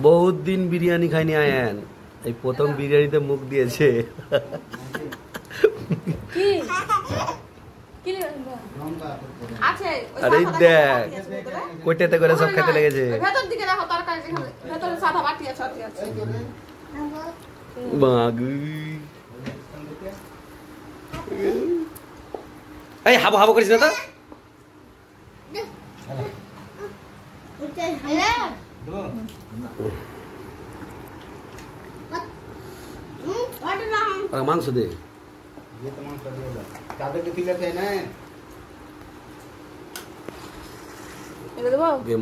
বহুত দিন বিরিয়ানি খাইনি আয়ান, এই প্রথম বিরিয়ানিতে মুখ দিয়েছে। আরে দেখ কোটাতে করে সব খেতে লেগেছে। ভেতর দিকে রাখো তরকারি, ভেতরে সাদা বাটি আছে। এই হাবো হাবো করিস না তো। মাংস দে,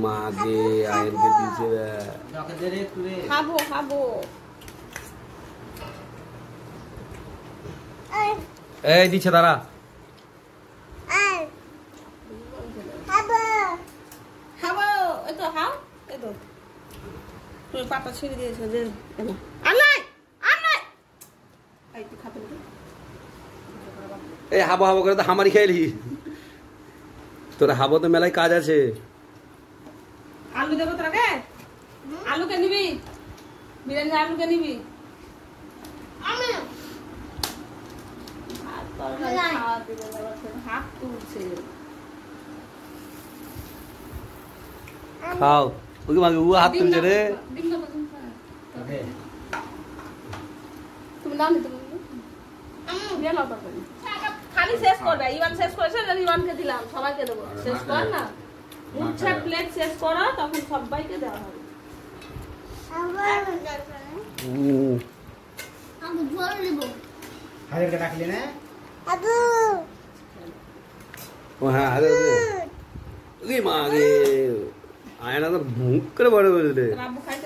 মাকে আয়নকে দিয়েছে। খাবো খাবো। এই দিচ্ছে দাঁড়া। খাবো এই তো খাও, এই তো তুমি পাতা ছিঁড়ে দিয়েছো যে। আর নাই আর নাই, এই তুই খাতে দে। এই হাবো হাবো করে তো হামারি খাইলি। তোর হাবো তো মেলায় কাজ আছে। আলু দেবো তোকে? আলুকে নিবি? বিরিয়ানি আলুকে নিবি? আমি হাত তুলছে। খাও ওকে মাগে, ও হাত তুলছে রে। তুমি দাও নি, তুমি খালি শেষ করবে। ইভান শেষ করেছে, ইভানকে দিলাম, সবাইকে দেবো। শেষ কর না, উচ্ছে প্লেট শেষ করো, তখন সবাইকে দেওয়া হবে। আয়না তো মুখ করে বড় করে দিলে। আব্বু খাই